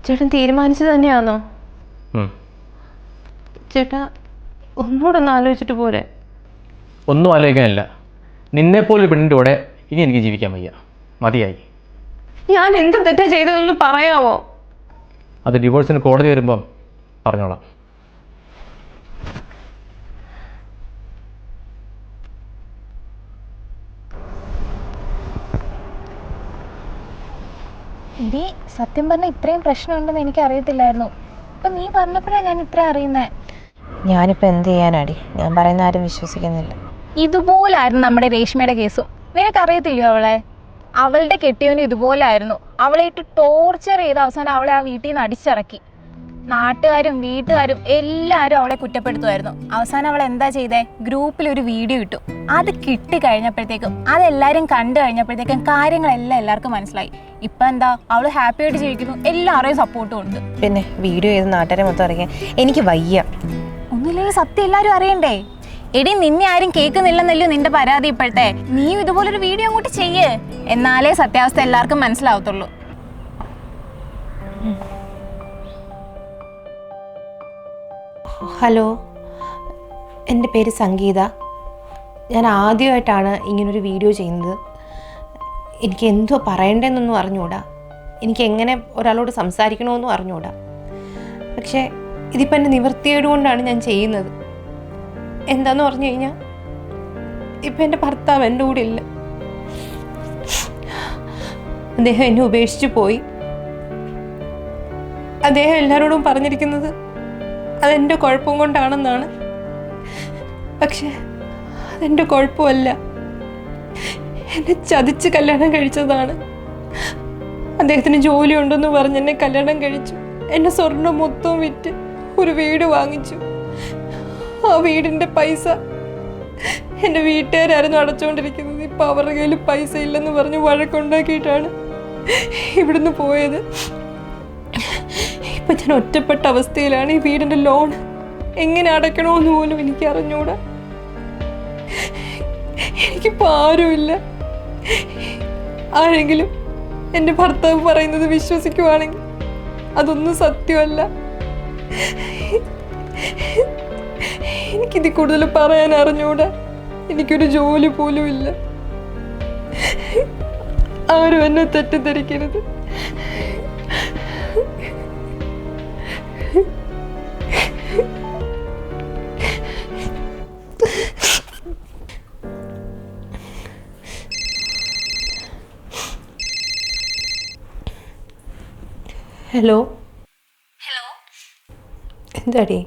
ചേട്ടൻ തീരുമാനിച്ചത് തന്നെയാണോ? ചേട്ടാ ഒന്നുകൂടെ ആലോചിച്ചിട്ട് പോരെ? ഒന്നും ആലോചിക്കാനില്ല. നിന്നെപ്പോലെ പെണ്ണിൻ്റെ കൂടെ ഇനി എനിക്ക് ജീവിക്കാൻ വയ്യ, മതിയായി. ഞാൻ എന്ത് തെറ്റാ ചെയ്തതെന്ന് പറയാമോ? അത് ഡിവോഴ്സിന് കോടതി വരുമ്പം പറഞ്ഞോളാം. ഇനി സത്യം പറഞ്ഞാൽ ഇത്രയും പ്രശ്നമുണ്ടെന്ന് എനിക്ക് അറിയത്തില്ലായിരുന്നു. ഇപ്പം നീ പറഞ്ഞപ്പോഴാണ് ഞാൻ ഇത്ര അറിയുന്നത്. ഞാനിപ്പോൾ എന്ത് ചെയ്യാനാടി? ഞാൻ പറയുന്ന ആരും വിശ്വസിക്കുന്നില്ല. ഇതുപോലായിരുന്നു നമ്മുടെ രേഷ്മയുടെ കേസും. നിനക്കറിയത്തില്ലയോ അവളെ? അവളുടെ കെട്ടിയവന് ഇതുപോലായിരുന്നു. അവളെ ഇട്ട് ടോർച്ചർ ചെയ്ത് അവസാനം അവളെ ആ വീട്ടിൽ നിന്ന് അടിച്ചിറക്കി. നാട്ടുകാരും വീട്ടുകാരും എല്ലാവരും അവളെ കുറ്റപ്പെടുത്തുമായിരുന്നു. അവസാനം അവൾ എന്താ ചെയ്തേ? ഗ്രൂപ്പിൽ ഒരു വീഡിയോ ഇട്ടു. അത് കിട്ടി കഴിഞ്ഞപ്പോഴത്തേക്കും, അതെല്ലാവരും കണ്ടു കഴിഞ്ഞപ്പോഴത്തേക്കും കാര്യങ്ങളെല്ലാം എല്ലാവർക്കും മനസ്സിലായി. ഇപ്പം എന്താ, അവൾ ഹാപ്പി ആയിട്ട് ജീവിക്കുന്നു, എല്ലാവരെയും സപ്പോർട്ടും ഉണ്ട്. പിന്നെ വീഡിയോ ചെയ്ത് നാട്ടുകാരെ മൊത്തം അറിയാൻ എനിക്ക് വയ്യ. ഒന്നുമില്ലെങ്കിൽ സത്യം എല്ലാവരും അറിയണ്ടേ? എടി, നിന്നെ ആരും കേൾക്കുന്നില്ലെന്നല്ലോ നിന്റെ പരാതി. ഇപ്പോഴത്തെ നീയും ഇതുപോലൊരു വീഡിയോ അങ്ങോട്ട് ചെയ്യേ, എന്നാലേ സത്യാവസ്ഥ എല്ലാവർക്കും മനസ്സിലാവത്തുള്ളൂ. ഹലോ, എൻ്റെ പേര് സംഗീത. ഞാൻ ആദ്യമായിട്ടാണ് ഇങ്ങനൊരു വീഡിയോ ചെയ്യുന്നത്. എനിക്ക് എന്തോ പറയണ്ടതെന്നൊന്നും അറിഞ്ഞുകൂടാ. എനിക്ക് എങ്ങനെ ഒരാളോട് സംസാരിക്കണമെന്നും അറിഞ്ഞുകൂടാ. പക്ഷേ ഇതിപ്പോൾ എൻ്റെ നിവൃത്തിയേട് കൊണ്ടാണ് ഞാൻ ചെയ്യുന്നത്. എന്താന്ന് പറഞ്ഞു കഴിഞ്ഞാൽ, ഇപ്പം എൻ്റെ ഭർത്താവ് എൻ്റെ കൂടെ ഇല്ല. അദ്ദേഹം എന്നെ ഉപേക്ഷിച്ച് പോയി. അദ്ദേഹം എല്ലാവരോടും പറഞ്ഞിരിക്കുന്നത് അതെൻ്റെ കുഴപ്പം കൊണ്ടാണെന്നാണ്. പക്ഷെ അതെൻ്റെ കുഴപ്പമല്ല. എന്നെ ചതിച്ച് കല്യാണം കഴിച്ചതാണ്. അദ്ദേഹത്തിന് ജോലി ഉണ്ടെന്ന് പറഞ്ഞ് എന്നെ കല്യാണം കഴിച്ചു. എന്നെ സ്വർണ്ണം മൊത്തം വിറ്റ് ഒരു വീട് വാങ്ങിച്ചു. ആ വീടിൻ്റെ പൈസ എൻ്റെ വീട്ടുകാരായിരുന്നു അടച്ചുകൊണ്ടിരിക്കുന്നത്. ഇപ്പം അവരുടെ കയ്യിൽ പൈസ ഇല്ലെന്ന് പറഞ്ഞ് വഴക്കുണ്ടാക്കിയിട്ടാണ് ഇവിടുന്ന് പോയത്. ഇപ്പം ഞാൻ ഒറ്റപ്പെട്ട അവസ്ഥയിലാണ്. ഈ വീടിൻ്റെ ലോൺ എങ്ങനെ അടയ്ക്കണമെന്ന് പോലും എനിക്ക് അറിഞ്ഞൂടാ. എനിക്കിപ്പോൾ ആരുമില്ല. ആരെങ്കിലും എൻ്റെ ഭർത്താവ് പറയുന്നത് വിശ്വസിക്കുവാണെങ്കിൽ അതൊന്നും സത്യമല്ല. എനിക്കിതിൽ കൂടുതൽ പറയാൻ അറിഞ്ഞൂടാ. എനിക്കൊരു ജോലി പോലും ഇല്ല. ആരും എന്നെ തെറ്റിദ്ധരിക്കരുത്. ഹലോ. ഹലോ, എന്താടി?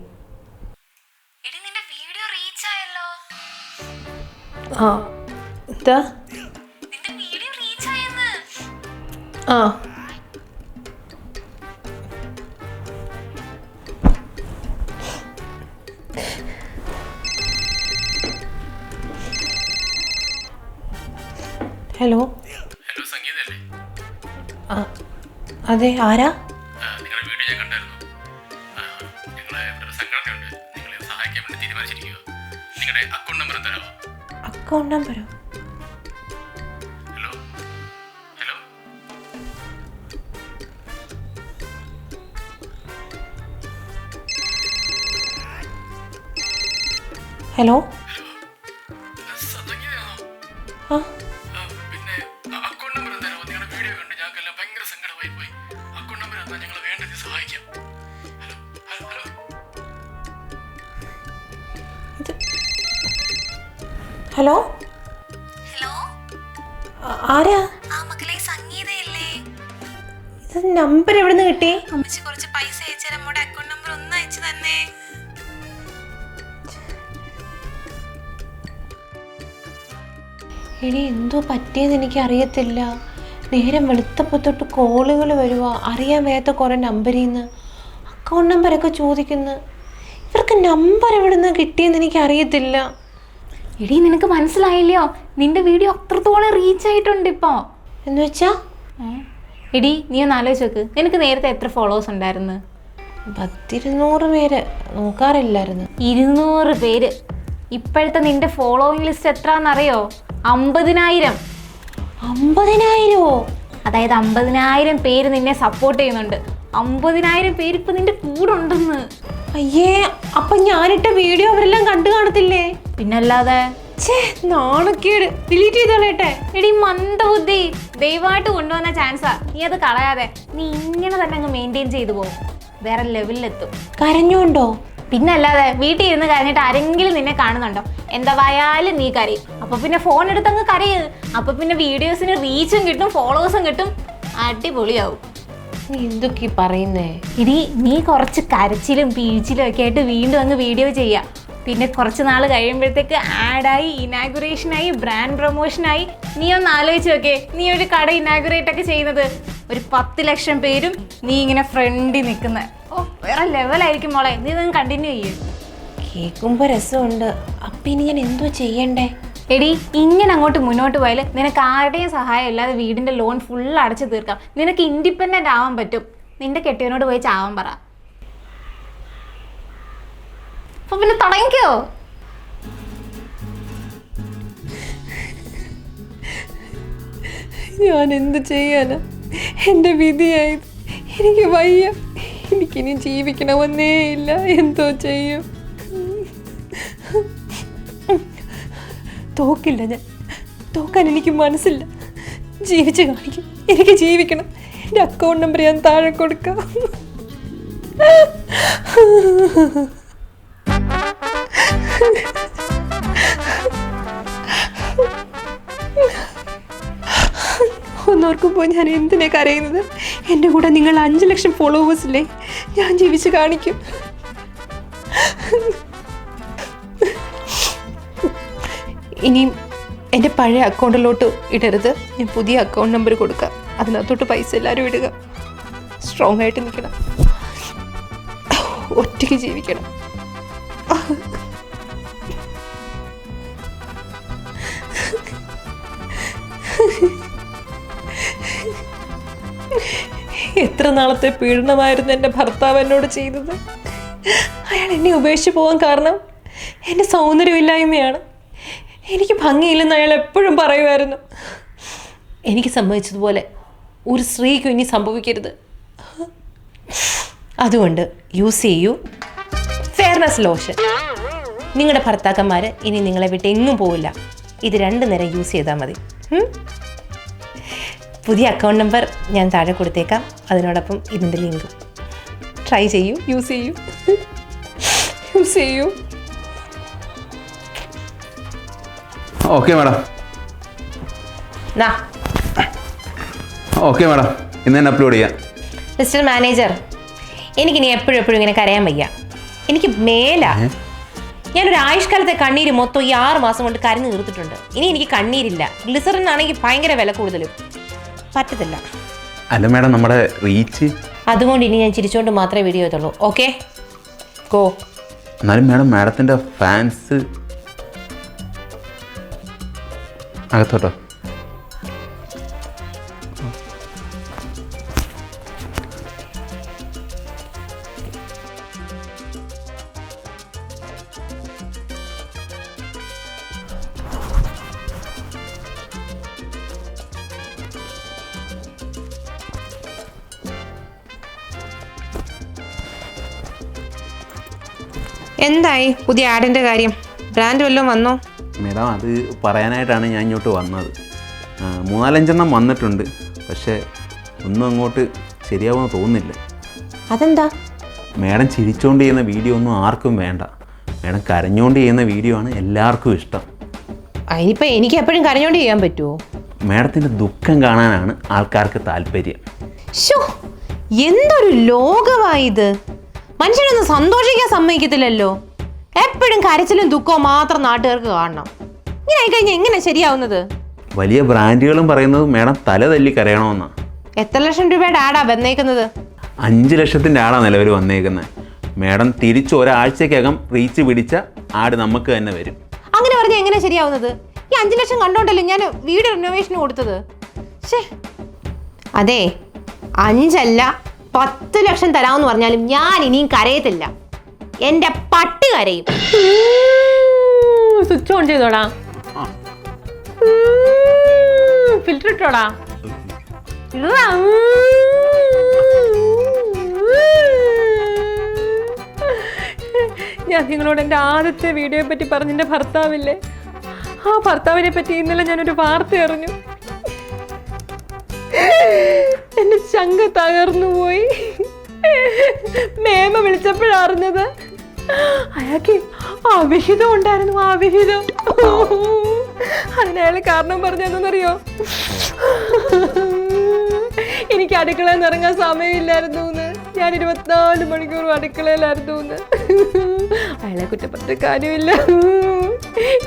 എടി, നിന്റെ വീഡിയോ റീച്ച് ആയല്ലോ. ആ, എന്താ? നിന്റെ വീഡിയോ റീച്ച് ആയെന്ന്. ആ, ഹലോ. ഹലോ, സംഗീതല്ലേ? ആ, അതെ, ആരാ? നിങ്ങളുടെ വീഡിയോ ഞാൻ കണ്ടായിരുന്നു. ഞങ്ങളെ ഒരു സംഘടനയുണ്ട്, നിങ്ങളെ സഹായിക്കാൻ വേണ്ടി തീരുമാനിച്ചിരിക്കുക. നിങ്ങളുടെ അക്കൗണ്ട് നമ്പർ തരാമോ? അക്കൗണ്ട് നമ്പരോ? Hello hello hello. ആ, പിന്നെ അക്കൗണ്ട് നമ്പർ തരാമോ? നിങ്ങളുടെ വീഡിയോ കണ്ട് ഞങ്ങൾക്കെല്ലാം ഭയങ്കര സങ്കടമായി പോയി. അക്കൗണ്ട് നമ്പർ എന്നാൽ ഞങ്ങൾ വേണ്ടത് സഹായിക്കാം. Hello hello hello. ഹലോ, ആരാ? ആ മക്കളെ, സംഗീതയല്ലേ? ഇത് നമ്പർ എവിടെ നിന്ന് കിട്ടി? അമ്മച്ചി കുറച്ച് പൈസ അയച്ചു തരാം. നമ്മുടെ അക്കൗണ്ട് നമ്പർ ഒന്ന് അയച്ചു തന്നെ. ഇനി എന്തോ പറ്റിയെന്ന് എനിക്ക് അറിയത്തില്ല. നേരം വെളുത്തപ്പോൾ തൊട്ട് കോളുകൾ വരുക, അറിയാൻ വയ്യാത്ത കുറേ നമ്പറിൽ നിന്ന് അക്കൗണ്ട് നമ്പരൊക്കെ ചോദിക്കുന്നു. ഇവർക്ക് നമ്പർ എവിടെ നിന്ന് കിട്ടിയെന്ന് എനിക്ക് അറിയത്തില്ല. എടി, നിനക്ക് മനസ്സിലായില്ലയോ? നിന്റെ വീഡിയോ അത്രത്തോളം റീച്ച് ആയിട്ടുണ്ട് ഇപ്പോ. എന്ന് വെച്ചാ? എടി, നീ ഒന്ന് ആലോചിച്ച് നോക്ക്. നിനക്ക് നേരത്തെ എത്ര ഫോളോവേഴ്സ് ഉണ്ടായിരുന്നു? 10-200 പേര്. നോക്കാറില്ലായിരുന്നു. 200 പേര്. ഇപ്പോഴത്തെ നിന്റെ ഫോളോവിങ് ലിസ്റ്റ് എത്രയാണെന്നറിയോ? 50,000. 50,000? അതായത് 50,000 പേര് നിന്നെ സപ്പോർട്ട് ചെയ്യുന്നുണ്ട്. 50,000 പേര് ഇപ്പൊ നിന്റെ കൂടെ ഉണ്ടെന്ന്. അയ്യേ, അപ്പൊ ഞാനിട്ട വീഡിയോ അവരെല്ലാം കണ്ടു കാണത്തില്ലേ? പിന്നല്ലാതെ. നാണക്കേട്. ഡിലീറ്റ് ചെയ്തോളേട്ടെ. എടി മന്ദബുദ്ധി, ദയവായിട്ട് കൊണ്ടുവന്ന ചാൻസാ. നീ അത് കളയാതെ. നീ ഇങ്ങനെ തന്നെ അങ്ങ് മെയിൻറ്റെയിൻ ചെയ്തു പോകും, വേറെ ലെവലിലെത്തും. കരഞ്ഞോണ്ടോ? പിന്നല്ലാതെ. വീട്ടിൽ ഇരുന്ന് കരഞ്ഞിട്ട് ആരെങ്കിലും നിന്നെ കാണുന്നുണ്ടോ? എന്തായാലും നീ കരയും. അപ്പൊ പിന്നെ ഫോൺ എടുത്ത് അങ്ങ് കരയ്. അപ്പൊ പിന്നെ വീഡിയോസിന് റീച്ചും കിട്ടും, ഫോളോവേഴ്സും കിട്ടും, അടിപൊളിയാവും. നീ എന്തൊക്കെ പറയുന്നേ? ഇനി നീ കുറച്ച് കരച്ചിലും പീഴ്ച്ചിലും ഒക്കെ ആയിട്ട് വീണ്ടും അങ്ങ് വീഡിയോ ചെയ്യാം. പിന്നെ കുറച്ച് നാൾ കഴിയുമ്പോഴത്തേക്ക് ആഡായി, ഇനാഗുറേഷനായി, ബ്രാൻഡ് പ്രൊമോഷനായി. നീ ഒന്ന് ആലോചിച്ച് നോക്കേ, നീ ഒരു കട ഇനാഗുറേറ്റ് ഒക്കെ ചെയ്യുന്നത്, ഒരു 10 ലക്ഷം പേരും നീ ഇങ്ങനെ ഫ്രണ്ടിൽ നിൽക്കുന്നത്. ഓ, വേറെ ലെവലായിരിക്കും മോളെ. നീ ഇതൊന്ന് കണ്ടിന്യൂ ചെയ്യും. കേൾക്കുമ്പോൾ രസമുണ്ട്. അപ്പം ഇനി ഞാൻ എന്തോ ചെയ്യണ്ടേ? എടി, ഇങ്ങനെ അങ്ങോട്ട് മുന്നോട്ട് പോയാൽ നിനക്ക് ആരുടെയും സഹായം ഇല്ലാതെ വീടിൻ്റെ ലോൺ ഫുൾ അടച്ചു തീർക്കാം. നിനക്ക് ഇൻഡിപെൻഡൻ്റ് ആവാൻ പറ്റും. നിന്റെ കെട്ടിയവനോട് പോയി ചാവാൻ പറ. അപ്പൊ പിന്നെ തുടങ്ങിക്കോ. ഞാൻ എന്ത് ചെയ്യാനാ? എൻ്റെ വിധിയായത്. എനിക്ക് വയ്യ. എനിക്കിനി ജീവിക്കണമെന്നേ ഇല്ല. എന്തോ ചെയ്യും? തോക്കില്ല ഞാൻ. തോക്കാൻ എനിക്ക് മനസ്സില്ല. ജീവിച്ച് കാണിക്കും. എനിക്ക് ജീവിക്കണം. എൻ്റെ അക്കൗണ്ട് നമ്പർ ഞാൻ താഴെ കൊടുക്കാം. ഒന്നോർക്കുമ്പോൾ ഞാൻ എന്തിനാ കരയുന്നത്? എൻ്റെ കൂടെ നിങ്ങൾ 5 ലക്ഷം ഫോളോവേഴ്സില്ലേ? ഞാൻ ജീവിച്ച് കാണിക്കും. ഇനിയും എൻ്റെ പഴയ അക്കൗണ്ടിലോട്ട് ഇടരുത്. ഞാൻ പുതിയ അക്കൗണ്ട് നമ്പർ കൊടുക്കാം. അതിനകത്തോട്ട് പൈസ എല്ലാവരും ഇടുക. സ്ട്രോങ് ആയിട്ട് നിൽക്കണം. ഒറ്റയ്ക്ക് ജീവിക്കണം. എത്ര നാളത്തെ പീഡനമായിരുന്നു എൻ്റെ ഭർത്താവ് എന്നോട് ചെയ്തത്. അയാൾ എന്നെ ഉപേക്ഷിച്ച് പോകാൻ കാരണം എൻ്റെ സൗന്ദര്യമില്ലായ്മയാണ്. എനിക്ക് ഭംഗിയില്ലെന്ന് അയാൾ എപ്പോഴും പറയുമായിരുന്നു. എനിക്ക് സംഭവിച്ചതുപോലെ ഒരു സ്ത്രീക്കും ഇനി സംഭവിക്കരുത്. അതുകൊണ്ട് യൂസ് ചെയ്യൂ ഫെയർനെസ് ലോഷൻ. നിങ്ങളുടെ ഭർത്താക്കന്മാർ ഇനി നിങ്ങളെ വിട്ട് എങ്ങും പോവില്ല. ഇത് 2 നേരം യൂസ് ചെയ്താൽ മതി. പുതിയ അക്കൗണ്ട് നമ്പർ ഞാൻ താഴെ കൊടുത്തേക്കാം. അതിനോടൊപ്പം ഇതിൻ്റെ ലിങ്കും. ട്രൈ ചെയ്യൂ, യൂസ് ചെയ്യൂ, യൂസ് ചെയ്യൂ. Okay madam. ഓക്കെ മാഡം, ഇന്ന് തന്നെ അപ്ലോഡ് ചെയ്യാം. മിസ്റ്റർ മാനേജർ, എനിക്കിനി എപ്പോഴും ഇങ്ങനെ കരയാൻ വയ്യ. എനിക്ക് മേല. ഞാനൊരു ആയുഷ്കാലത്തെ കണ്ണീര് മൊത്തം ഈ 6 മാസം കൊണ്ട് കരഞ്ഞു തീർത്തിട്ടുണ്ട്. ഇനി എനിക്ക് കണ്ണീരില്ല. ഗ്ലിസറിൻ ആണെങ്കിൽ ഭയങ്കര വില കൂടുതലും. പറ്റത്തില്ല. അല്ല മാഡം, നമ്മുടെ റീച്ച്. അതുകൊണ്ട് ഇനി ഞാൻ ചിരിച്ചുകൊണ്ട് മാത്രമേ വീഡിയോ ചെയ്തുള്ളൂ. Okay, go. എന്നാലും മാഡം, മാഡത്തിൻ്റെ ഫാൻസ് അകത്തോട്ടോ. എന്തായി പുതിയ ആഡിൻ്റെ കാര്യം? ബ്രാൻഡ് വല്ലതും വന്നോ? മാഡം, അത് പറയാനായിട്ടാണ് ഞാൻ ഇങ്ങോട്ട് വന്നത്. 3-4 എണ്ണം വന്നിട്ടുണ്ട്. പക്ഷേ ഒന്നും അങ്ങോട്ട് ശരിയാവുമെന്ന് തോന്നുന്നില്ല. അതെന്താ? മാഡം ചിരിച്ചുകൊണ്ട് ചെയ്യുന്ന വീഡിയോ ഒന്നും ആർക്കും വേണ്ട. മാഡം കരഞ്ഞുകൊണ്ട് ചെയ്യുന്ന വീഡിയോ ആണ് എല്ലാവർക്കും ഇഷ്ടം. അതിനിപ്പോൾ എനിക്ക് എപ്പോഴും കരഞ്ഞോണ്ട് ചെയ്യാൻ പറ്റുമോ? മാഡത്തിൻ്റെ ദുഃഖം കാണാനാണ് ആൾക്കാർക്ക് താല്പര്യം. ശോ, എന്തൊരു ലോകമായത്! മനുഷ്യനൊന്നും സന്തോഷിക്കാൻ സമ്മതിക്കത്തില്ലല്ലോ. എപ്പോഴും കരച്ചിലും ദുഃഖവും മാത്രം നാട്ടുകാർക്ക് കാണണം. ഇങ്ങനെ ആയിക്കഴിഞ്ഞാൽ എങ്ങനെ ശരിയാവുന്നത്? വലിയ ബ്രാൻഡുകളും പറയുന്നത് മാഡം തല തല്ലി കരയണമെന്നാണ്. എത്ര ലക്ഷം രൂപയുടെ ആടാ വന്നേക്കുന്നത്? 5 ലക്ഷത്തിൻ്റെ ആടാണ് നിലവിൽ വന്നേക്കുന്നത്. മാഡം തിരിച്ച് ഒരാഴ്ചക്കകം റീച്ച് പിടിച്ച ആട് നമുക്ക് തന്നെ വരും. അങ്ങനെ പറഞ്ഞാൽ എങ്ങനെ ശരിയാവുന്നത്? ഈ 5 ലക്ഷം കണ്ടോണ്ടല്ലോ ഞാൻ വീട് റിനോവേഷന് കൊടുത്തത്. ശേ, അതെ, 5 അല്ല 10 ലക്ഷം തരാമെന്ന് പറഞ്ഞാലും ഞാൻ ഇനിയും കരയത്തില്ല. എൻ്റെ പട്ടി കരയും. സ്വിച്ച് ഓൺ ചെയ്തോടാ, ഫിൽറ്റർ ഇട്ടോടാ. ഞാൻ നിങ്ങളോട് എൻ്റെ ആദ്യത്തെ വീഡിയോയെ പറ്റി പറഞ്ഞെൻ്റെ ഭർത്താവില്ലേ, ആ ഭർത്താവിനെ പറ്റി ഇന്നലെ ഞാനൊരു വാർത്ത അറിഞ്ഞു. എൻ്റെ ചങ്ക തകർന്നു പോയി. മേമ വിളിച്ചപ്പോഴറിഞ്ഞത് അയാൾക്ക് അവിഹിതം ഉണ്ടായിരുന്നു. അവിഹിതം. അതിനയാൾ കാരണം പറഞ്ഞെന്നറിയോ? എനിക്ക് അടുക്കളയിൽ നിന്ന് ഇറങ്ങാൻ സമയമില്ലായിരുന്നു എന്ന്. ഞാൻ 24 മണിക്കൂറും അടുക്കളയിലായിരുന്നു എന്ന്. അയാളെ കുറ്റപ്പെടുത്ത കാര്യമില്ല.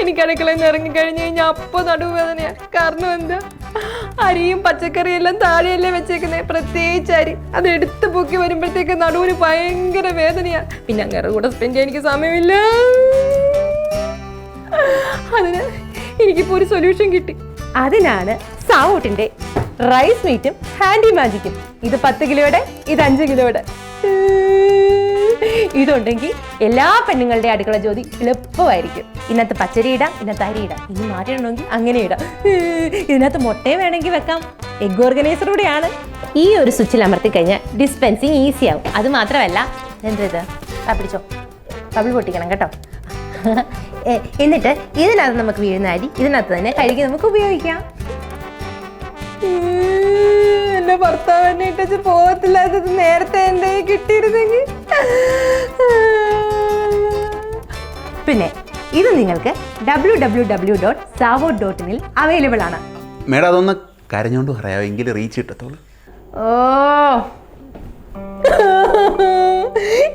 എനിക്ക് അടുക്കളയിൽ നിന്ന് ഇറങ്ങിക്കഴിഞ്ഞ് കഴിഞ്ഞാൽ അപ്പോൾ നടുവേദനയാ. കാരണം എന്താ, അരിയും പച്ചക്കറിയും എല്ലാം താഴെയല്ലേ വെച്ചേക്കുന്നത്, പ്രത്യേകിച്ച് അരി. അത് എടുത്ത് പൊക്കി വരുമ്പോഴത്തേക്ക് നടുവിന് ഭയങ്കര വേദനയാ. പിന്നെ അങ്ങേറെ കൂടെ സ്പെൻഡ് ചെയ്യാൻ എനിക്ക് സമയമില്ല. അതിന് എനിക്കിപ്പോൾ ഒരു സൊല്യൂഷൻ കിട്ടി. അതിനാണ് സാവോട്ടിൻ്റെ റൈസ് മീറ്റും ഹാൻഡി മാജിക്കും. ഇത് 10 കിലോയുടെ, ഇത് 5 കിലോയുടെ. ഇതുണ്ടെങ്കിൽ എല്ലാ പെണ്ണുങ്ങളുടെ അടുക്കള ജോലി എളുപ്പമായിരിക്കും. ഇതിനകത്ത് പച്ചരി ഇടാം, ഇതിനകത്ത് അരി ഇടാം, ഇനി മാറ്റിയിട്ടുണ്ടെങ്കിൽ അങ്ങനെ ഇടാം. ഇതിനകത്ത് മുട്ടയും വേണമെങ്കിൽ വെക്കാം. എഗ് ഓർഗനൈസറൂടെയാണ്. ഈ ഒരു സ്വിച്ചിൽ അമർത്തി കഴിഞ്ഞാൽ ഡിസ്പെൻസിങ് ഈസി ആവും. അത് മാത്രമല്ല, എന്തത് പിടിച്ചോ, ബബിൾ പൊട്ടിക്കണം കേട്ടോ. എന്നിട്ട് ഇതിനകത്ത് നമുക്ക് വീഴുന്ന അരി ഇതിനകത്ത് തന്നെ കഴുകി നമുക്ക് ഉപയോഗിക്കാം. എന്റെ ഭർത്താവ് എന്നെ ഇട്ടു പോകത്തില്ലാത്തത് നേരത്തെ എന്റെ കിട്ടിയിരുന്നെങ്കിൽ. പിന്നെ ഇത് നിങ്ങൾക്ക് www.savot.in അവൈലബിൾ ആണ്. മേഡം അതൊന്ന് കരഞ്ഞോണ്ട് പറയാമോ, എങ്കിലും റീച്ച് കിട്ടത്തുള്ളൂ. ഓ,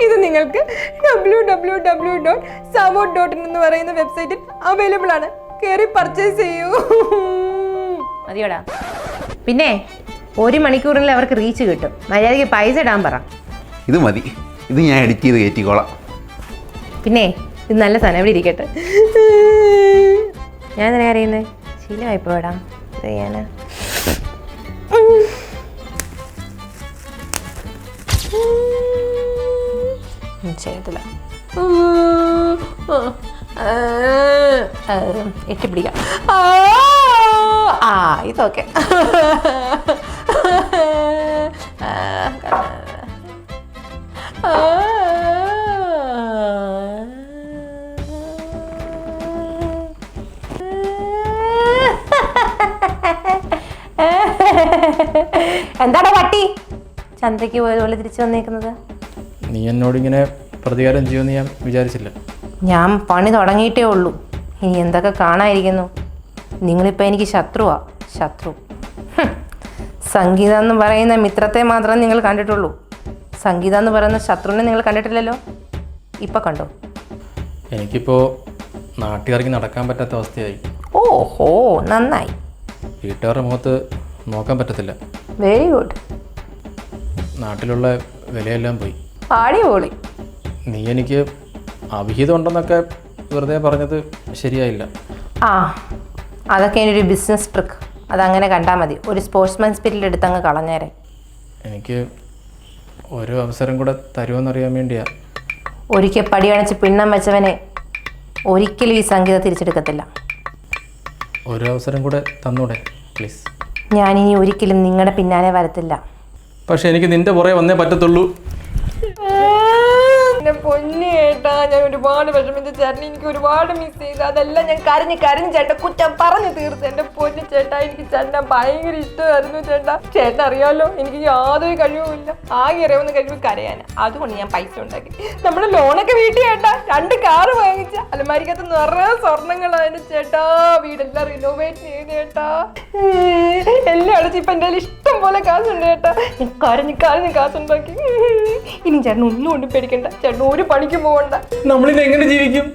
ഇത് നിങ്ങൾക്ക് www.savot.in എന്ന് പറയുന്ന വെബ്സൈറ്റിൽ അവൈലബിൾ ആണ്. കയറി പർച്ചേസ് ചെയ്യൂ. മതിയോടാ. പിന്നെ 1 മണിക്കൂറിൽ അവർക്ക് റീച്ച് കിട്ടും. മര്യാദയ്ക്ക് പൈസ ഇടാൻ പറ. ഇത് മതി, ഇത് ഞാൻ എഡിറ്റ് ചെയ്ത് കയറ്റിക്കോളാം. പിന്നെ ഇത് നല്ല സാധനം ഇവിടെ ഇരിക്കട്ടെ. ഞാൻ തന്നെ അറിയുന്നത് ശീലമായിപ്പോടാ. ഇത് ചെയ്യാനാ ചെയ്യത്തില്ല. എട്ടിപ്പിടിക്കാം. ഇതൊക്കെ എന്താടാ പട്ടി ചന്തയ്ക്ക് പോയതുപോലെ തിരിച്ചു വന്നേക്കുന്നത്? നീ എന്നോടിങ്ങനെ പ്രതികാരം ചെയ്യുമെന്ന് ഞാൻ വിചാരിച്ചില്ല. ഞാൻ പണി തുടങ്ങിയിട്ടേ ഉള്ളൂ. ഇനി എന്തൊക്കെ കാണാതിരിക്കുന്നു. നിങ്ങളിപ്പോൾ എനിക്ക് ശത്രുവാ. ശത്രു. സംഗീത എന്ന് പറയുന്ന മിത്രത്തെ മാത്രമേ നിങ്ങൾ കണ്ടിട്ടുള്ളൂ. സംഗീത എന്ന് പറയുന്ന ശത്രുവിനെ നിങ്ങൾ കണ്ടിട്ടില്ലല്ലോ. ഇപ്പം കണ്ടോ? എനിക്കിപ്പോൾ നാട്ടുകാർക്ക് നടക്കാൻ പറ്റാത്ത അവസ്ഥയായി. ഓഹോ, നന്നായി. വീട്ടുകാരുടെ മുഖത്ത് നോക്കാൻ പറ്റത്തില്ല. Very good. നാട്ടിലുള്ള വിലയെല്ലാം പോയി. അടിപൊളി. നീ എനിക്ക് അവിഹിതം ഉണ്ടെന്നൊക്കെ വെറുതെ പറഞ്ഞത് ശരിയായില്ല. ആ, അതൊക്കെ ഒരു ബിസിനസ് ട്രിക്ക്. അതങ്ങനെ കണ്ടാൽ മതി. ഒരു സ്പോർട്സ്മാൻ സ്പിരിറ്റ് എടുത്തങ്ങ് കളഞ്ഞേരെ. എനിക്ക് ഒരു അവസരം കൂടെ തരുമെന്നറിയാൻ വേണ്ടിയാ. ഒരിക്കൽ പടി അണച്ച് പിണ്ണം വെച്ചവനെ ഒരിക്കലും ഈ സംഗീതം തിരിച്ചെടുക്കത്തില്ല. ഒരു അവസരം കൂടെ തന്നൂടെ പ്ലീസ്? ഞാനിനി ഒരിക്കലും നിങ്ങളുടെ പിന്നാലെ വരത്തില്ല. പക്ഷെ എനിക്ക് നിന്റെ പുറകെ വന്നേ പറ്റത്തുള്ളൂ. എൻ്റെ പൊന്നു ചേട്ടാ, ഞാൻ ഒരുപാട് വിഷമിച്ച ചേട്ടൻ എനിക്ക് ഒരുപാട് മിസ് ചെയ്തു. അതെല്ലാം ഞാൻ കരഞ്ഞ് ചേട്ടാ കുറ്റം പറഞ്ഞു തീർത്ത്. എൻ്റെ പൊന്നു ചേട്ടാ, എനിക്ക് ചേട്ടനെ ഭയങ്കര ഇഷ്ടമായിരുന്നു ചേട്ടാ. ചേട്ടൻ അറിയാമല്ലോ, എനിക്ക് യാതൊരു കഴിവുമില്ല. ആകെ അറിയാവുന്ന കഴിവ് കരയാനാ. അതുകൊണ്ട് ഞാൻ പൈസ ഉണ്ടാക്കി നമ്മുടെ ലോണൊക്കെ വീട്ടിൽ ചേട്ടാ 2 കാറ് വാങ്ങിച്ച. അലമാരിക്കകത്ത് നിറയെ സ്വർണ്ണങ്ങളായിരുന്നു ചേട്ടാ. വീടെല്ലാം റിനോവേറ്റ് ചെയ്ത് ചേട്ടാ. എല്ലാം അടച്ച് ഇപ്പം എൻ്റെ ഇഷ്ടം പോലെ കാശുണ്ട് ചേട്ടാ. ഞാൻ കരഞ്ഞ് കാശുണ്ടാക്കി. ഇനി ചേട്ടൻ ഒന്നും കൊണ്ട് പേടിക്കണ്ട. ചേട്ടൻ ഒരു പണിക്ക് പോകണ്ട. നമ്മളിത് എങ്ങനെ ജീവിക്കും?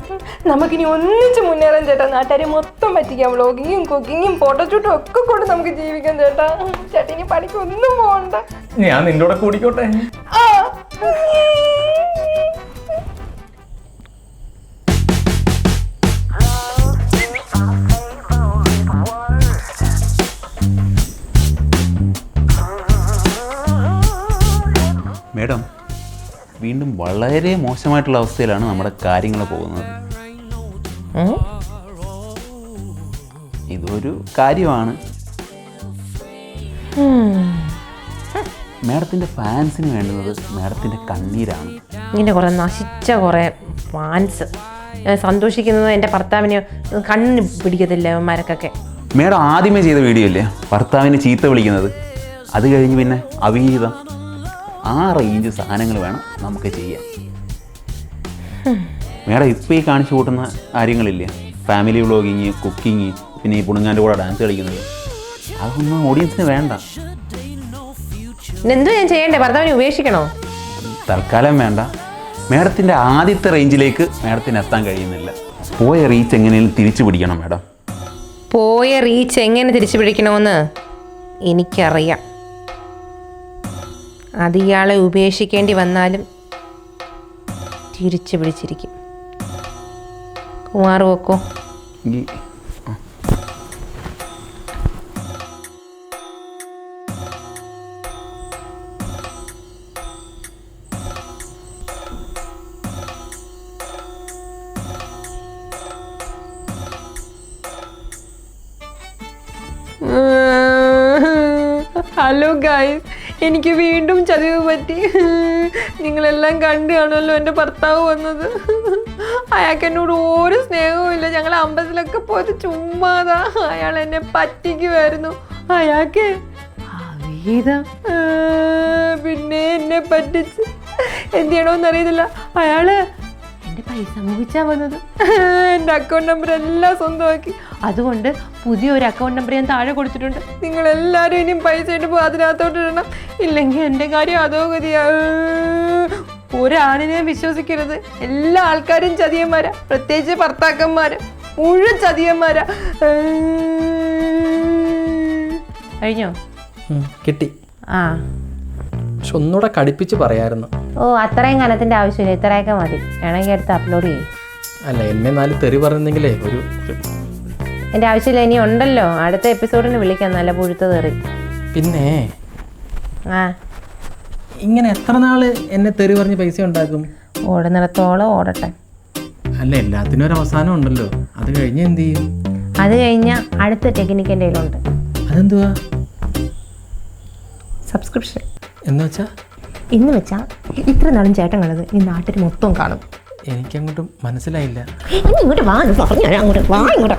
നമുക്കിനി ഒന്നിച്ച് മുന്നേറാൻ ചേട്ടാ. നാട്ടുകാരെ മൊത്തം പറ്റിക്കാം. വ്ളോഗിങ്ങും കുക്കിങ്ങും ഫോട്ടോഷൂട്ടും ഒക്കെ കൊണ്ട് നമുക്ക് ജീവിക്കാം ചേട്ടാ. ചേട്ടൻ ഇനി പണിക്ക് ഒന്നും പോകണ്ട. ഞാൻ നിന്റെ കൂടെ കൂടിക്കോട്ടെ. ആ, മേഡം, വീണ്ടും വളരെ മോശമായിട്ടുള്ള അവസ്ഥയിലാണ് നമ്മുടെ കാര്യങ്ങൾ പോകുന്നത്. ഇതൊരു കാര്യമാണ്. മാഡത്തിൻ്റെ ഫാൻസിന് വേണ്ടുന്നത് മാഡത്തിൻ്റെ കണ്ണീരാണ്. ഇങ്ങനെ കുറേ നശിച്ച കുറേ ഫാൻസ് സന്തോഷിക്കുന്നത് എൻ്റെ ഭർത്താവിന് കണ്ണിന് പിടിക്കത്തില്ല അവന്മാർക്കൊക്കെ. മാഡം ആദ്യമേ ചെയ്ത വീഡിയോ അല്ലേ ഭർത്താവിനെ ചീത്ത വിളിക്കുന്നത്, അത് കഴിഞ്ഞ് പിന്നെ അവിഹിതം, ആ റേഞ്ച് സാധനങ്ങൾ വേണം നമുക്ക് ചെയ്യാൻ. മാഡം ഇപ്പോൾ ഈ കാണിച്ചു കൂട്ടുന്ന കാര്യങ്ങളില്ലേ, ഫാമിലി വ്ളോഗിങ്, കുക്കിങ്, പിന്നെ ഈ പുണുങ്ങാൻ്റെ കൂടെ ഡാൻസ് കളിക്കുന്നത്, അതൊന്നും ഓഡിയൻസിന് വേണ്ട. എന്തോ ഞാൻ ചെയ്യണ്ടേ? ഭർത്താവിനെ ഉപേക്ഷിക്കണോ? തൽക്കാലം വേണ്ട. മാഡത്തിൻ്റെ ആദ്യത്തെ റേഞ്ചിലേക്ക് മാഡത്തിന് എത്താൻ കഴിയുന്നില്ല. പോയ റീച്ച് എങ്ങനെയും തിരിച്ചു പിടിക്കണം മാഡം. പോയ റീച്ച് എങ്ങനെ തിരിച്ചു പിടിക്കണമെന്ന് എനിക്കറിയാം. അത് ഇയാളെ ഉപേക്ഷിക്കേണ്ടി വന്നാലും തിരിച്ചു പിടിച്ചിരിക്കും. കുമാർ വെക്കോ. ഈ ഹലോ ഗൈസ്, എനിക്ക് വീണ്ടും ചതിവ് പറ്റി. നിങ്ങളെല്ലാം കണ്ടു കാണുമല്ലോ എൻ്റെ ഭർത്താവ് വന്നത്. അയാൾക്ക് എന്നോട് ഒരു സ്നേഹവും ഇല്ല. ഞങ്ങൾ അമ്പലത്തിലൊക്കെ പോയത് ചുമ്മാതാ. അയാൾ എന്നെ പറ്റിക്കുമായിരുന്നു. അയാൾക്ക് പിന്നെ എന്നെ പറ്റിച്ച് എന്ത് ചെയ്യണമെന്ന് അറിയത്തില്ല. അയാള് എൻ്റെ പൈസ മോഹിച്ചാ വന്നത്. എൻ്റെ അക്കൗണ്ട് നമ്പർ എല്ലാം സ്വന്തമാക്കി. അതുകൊണ്ട് പുതിയൊരു അക്കൗണ്ട് നമ്പർ ഞാൻ താഴെ കൊടുത്തിട്ടുണ്ട്. നിങ്ങളെല്ലാവരും ഇനിയും പൈസ ഇട്ട് അതിനകത്തോട്ട് ഇടണം, ഇല്ലെങ്കിൽ എൻ്റെ കാര്യം അതോ ഗതിയാ. ഒരാണിനെയും വിശ്വസിക്കരുത്. എല്ലാ ആൾക്കാരും ചതിയന്മാരാ, പ്രത്യേകിച്ച് ഭർത്താക്കന്മാര് മുഴുവൻ ചതിയന്മാരാ. കഴിഞ്ഞോ? കിട്ടി. ആ, പക്ഷെ ഒന്നുകൂടെ കടുപ്പിച്ച് പറയായിരുന്നു. ഓ അത്രയും കനത്തിൻ്റെ ആവശ്യമില്ല, ഇത്രയൊക്കെ മതി. വേണമെങ്കിൽ എടുത്ത് അപ്ലോഡ് ചെയ്യും. അല്ല, എന്നെ 4 തെറി പറഞ്ഞെങ്കിലേ ഒരു എൻ്റെ ആവശ്യമില്ല. ഇനി ഉണ്ടല്ലോ, അടുത്ത എപ്പിസോഡിന് വിളിക്കാം നല്ല പുഴുത്ത തെറി. പിന്നെ ആ, ഇങ്ങനെ എത്ര നാള് എന്നെ തെറി പറഞ്ഞ് പൈസ ഉണ്ടാക്കും? ഓടുന്നിടത്തോളം ഓടട്ടെ. അല്ല, എല്ലാത്തിനും ഒരു അവസാനം ഉണ്ടല്ലോ. അത് കഴിഞ്ഞ് എന്ത് ചെയ്യും? അത് കഴിഞ്ഞാൽ അടുത്ത ടെക്നിക്ക് എൻ്റെ കയ്യിലുണ്ട്. അതെന്തുവാ? സബ്സ്ക്രിപ്ഷൻ. എന്ന് വെച്ചാ ഇന്ന് വെച്ചാൽ ഇത്ര നാളും ചേട്ടൻ കണ്ടത് ഈ നാട്ടിൽ മൊത്തം കാണും. എനിക്കങ്ങോട്ടും മനസ്സിലായില്ല. ഇങ്ങോട്ട് വാ, അങ്ങോട്ട് വാ, ഇങ്ങോട്ട്